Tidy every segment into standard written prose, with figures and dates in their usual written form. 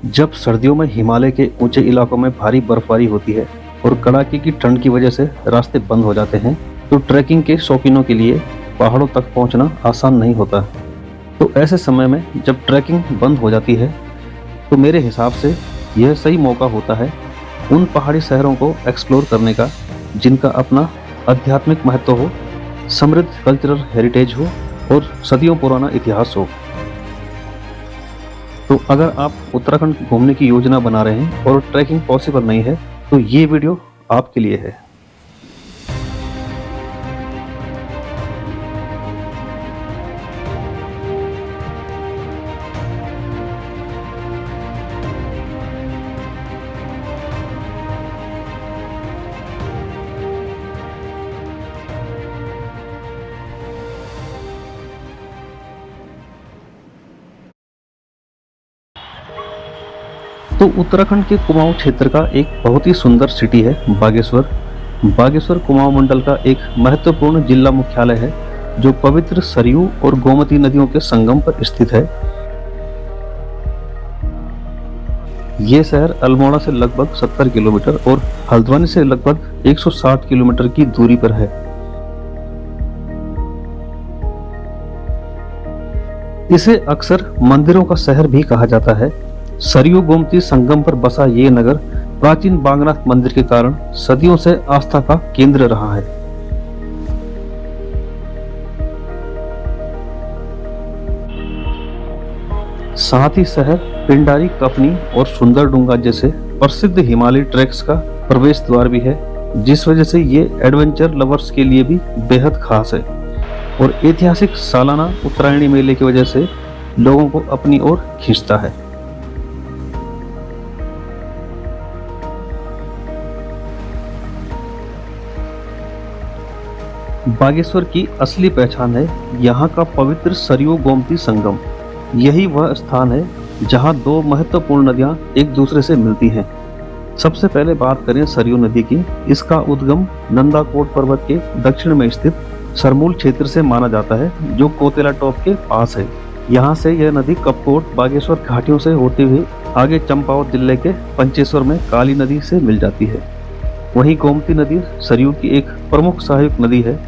जब सर्दियों में हिमालय के ऊंचे इलाकों में भारी बर्फबारी होती है और कड़ाके की ठंड की वजह से रास्ते बंद हो जाते हैं, तो ट्रैकिंग के शौकीनों के लिए पहाड़ों तक पहुंचना आसान नहीं होता। तो ऐसे समय में जब ट्रैकिंग बंद हो जाती है, तो मेरे हिसाब से यह सही मौका होता है उन पहाड़ी शहरों को एक्सप्लोर करने का जिनका अपना आध्यात्मिक महत्व हो, समृद्ध कल्चरल हेरिटेज हो और सदियों पुराना इतिहास हो। तो अगर आप उत्तराखंड घूमने की योजना बना रहे हैं और ट्रैकिंग पॉसिबल नहीं है, तो ये वीडियो आपके लिए है। तो उत्तराखंड के कुमाऊं क्षेत्र का एक बहुत ही सुंदर सिटी है बागेश्वर। बागेश्वर कुमाऊं मंडल का एक महत्वपूर्ण जिला मुख्यालय है जो पवित्र सरयू और गोमती नदियों के संगम पर स्थित है। ये शहर अल्मोड़ा से लगभग 70 किलोमीटर और हल्द्वानी से लगभग 160 किलोमीटर की दूरी पर है। इसे अक्सर मंदिरों का शहर भी कहा जाता है। सरयू गोमती संगम पर बसा ये नगर प्राचीन बागनाथ मंदिर के कारण सदियों से आस्था का केंद्र रहा है। साथ ही शहर पिंडारी, कफनी और सुंदरडुंगा जैसे प्रसिद्ध हिमालयी ट्रैक्स का प्रवेश द्वार भी है, जिस वजह से ये एडवेंचर लवर्स के लिए भी बेहद खास है और ऐतिहासिक सालाना उत्तरायणी मेले की वजह से लोगों को अपनी ओर खींचता है। बागेश्वर की असली पहचान है यहाँ का पवित्र सरयू गोमती संगम। यही वह स्थान है जहाँ दो महत्वपूर्ण नदियाँ एक दूसरे से मिलती हैं। सबसे पहले बात करें सरयू नदी की। इसका उद्गम नंदाकोट पर्वत के दक्षिण में स्थित सरमूल क्षेत्र से माना जाता है, जो कोतेला टॉप के पास है। यहाँ से यह नदी कपकोट बागेश्वर घाटियों से होते हुए आगे चंपावत जिले के पंचेश्वर में काली नदी से मिल जाती है। वहीं गोमती नदी सरयू की एक प्रमुख सहायक नदी है।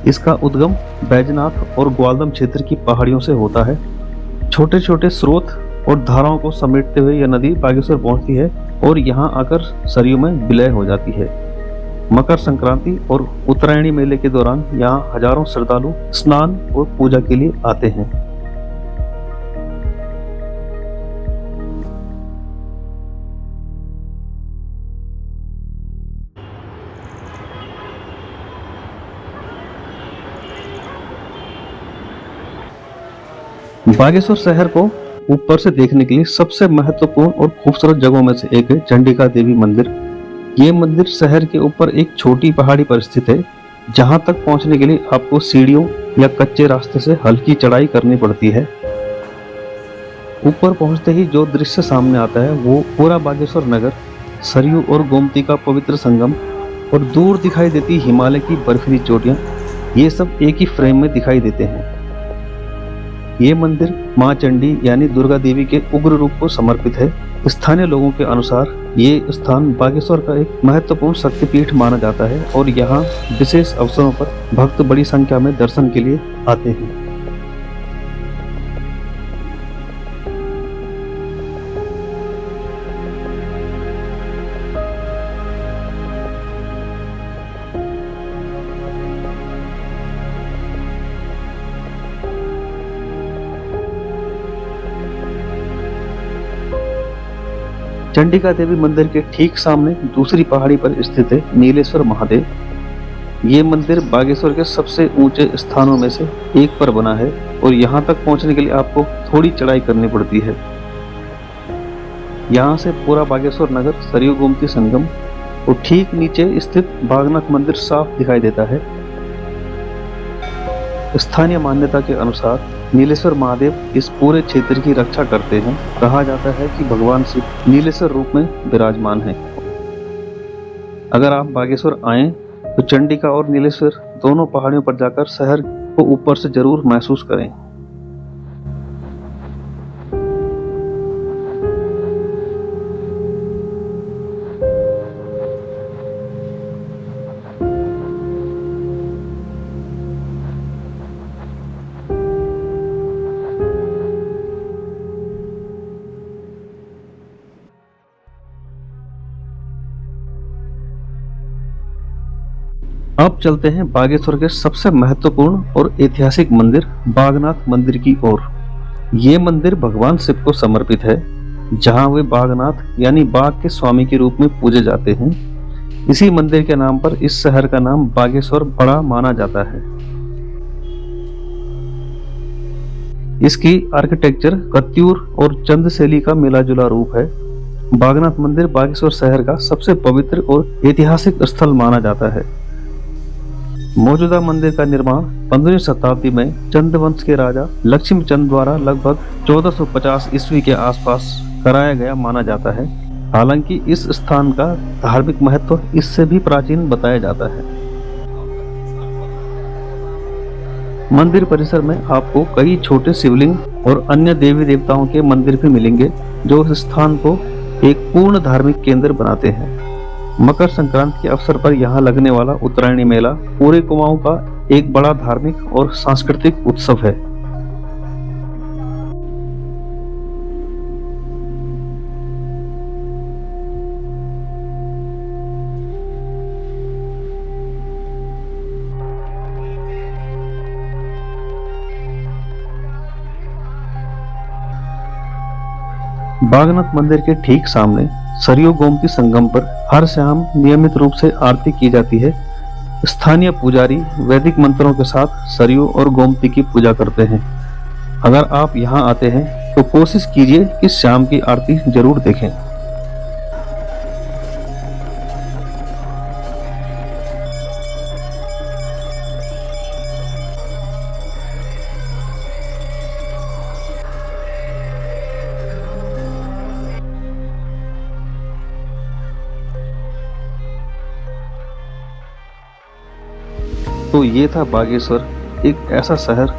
इसका उद्गम बैजनाथ और ग्वालदम क्षेत्र की पहाड़ियों से होता है। छोटे छोटे स्रोत और धाराओं को समेटते हुए यह नदी बागेश्वर पहुंचती है और यहां आकर सरयू में विलय हो जाती है। मकर संक्रांति और उत्तरायणी मेले के दौरान यहां हजारों श्रद्धालु स्नान और पूजा के लिए आते हैं। बागेश्वर शहर को ऊपर से देखने के लिए सबसे महत्वपूर्ण और खूबसूरत जगहों में से एक है चंडिका देवी मंदिर। ये मंदिर शहर के ऊपर एक छोटी पहाड़ी पर स्थित है, जहां तक पहुंचने के लिए आपको सीढ़ियों या कच्चे रास्ते से हल्की चढ़ाई करनी पड़ती है। ऊपर पहुंचते ही जो दृश्य सामने आता है वो पूरा बागेश्वर नगर, सरयू और गोमती का पवित्र संगम और दूर दिखाई देती हिमालय की बर्फीली चोटियां, ये सब एक ही फ्रेम में दिखाई देते हैं। ये मंदिर मां चंडी यानी दुर्गा देवी के उग्र रूप को समर्पित है। स्थानीय लोगों के अनुसार ये स्थान बागेश्वर का एक महत्वपूर्ण शक्तिपीठ माना जाता है और यहाँ विशेष अवसरों पर भक्त बड़ी संख्या में दर्शन के लिए आते हैं। चंडिका देवी मंदिर के ठीक सामने दूसरी पहाड़ी पर स्थित है नीलेश्वर महादेव। ये मंदिर बागेश्वर के सबसे ऊंचे स्थानों में से एक पर बना है और यहाँ तक पहुँचने के लिए आपको थोड़ी चढ़ाई करनी पड़ती है। यहाँ से पूरा बागेश्वर नगर, सरयू गोमती संगम और ठीक नीचे स्थित बागनाथ मंदिर साफ दिखाई देता है। स्थानीय मान्यता के अनुसार नीलेश्वर महादेव इस पूरे क्षेत्र की रक्षा करते हैं। कहा जाता है कि भगवान शिव नीलेश्वर रूप में विराजमान हैं। अगर आप बागेश्वर आएं तो चंडिका और नीलेश्वर दोनों पहाड़ियों पर जाकर शहर को ऊपर से जरूर महसूस करें। अब चलते हैं बागेश्वर के सबसे महत्वपूर्ण और ऐतिहासिक मंदिर बागनाथ मंदिर की ओर। ये मंदिर भगवान शिव को समर्पित है, जहां वे बागनाथ यानी बाघ के स्वामी के रूप में पूजे जाते हैं। इसी मंदिर के नाम पर इस शहर का नाम बागेश्वर बड़ा माना जाता है। इसकी आर्किटेक्चर कत्यूर और चंद शैली का मिला जुला रूप है। बागनाथ मंदिर बागेश्वर शहर का सबसे पवित्र और ऐतिहासिक स्थल माना जाता है। मौजूदा मंदिर का निर्माण 15वीं शताब्दी में चंद वंश के राजा लक्ष्मी चंद द्वारा लगभग 1450 ईस्वी के आसपास कराया गया माना जाता है। हालांकि इस स्थान का धार्मिक महत्व इससे भी प्राचीन बताया जाता है। मंदिर परिसर में आपको कई छोटे शिवलिंग और अन्य देवी देवताओं के मंदिर भी मिलेंगे, जो इस स्थान को एक पूर्ण धार्मिक केंद्र बनाते हैं। मकर संक्रांति के अवसर पर यहाँ लगने वाला उत्तरायणी मेला पूरे कुमाऊं का एक बड़ा धार्मिक और सांस्कृतिक उत्सव है। बागनाथ मंदिर के ठीक सामने सरयू गोमती संगम पर हर शाम नियमित रूप से आरती की जाती है। स्थानीय पुजारी वैदिक मंत्रों के साथ सरयू और गोमती की पूजा करते हैं। अगर आप यहाँ आते हैं तो कोशिश कीजिए कि शाम की आरती जरूर देखें। तो ये था बागेश्वर, एक ऐसा शहर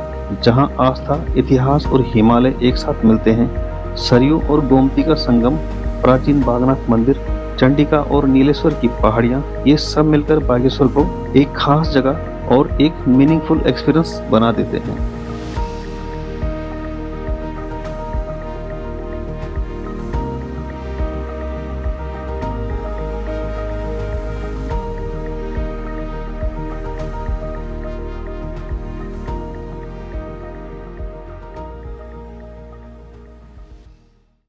जहां आस्था, इतिहास और हिमालय एक साथ मिलते हैं। सरयू और गोमती का संगम, प्राचीन बागनाथ मंदिर, चंडिका और नीलेश्वर की पहाड़ियां, ये सब मिलकर बागेश्वर को एक खास जगह और एक मीनिंगफुल एक्सपीरियंस बना देते हैं।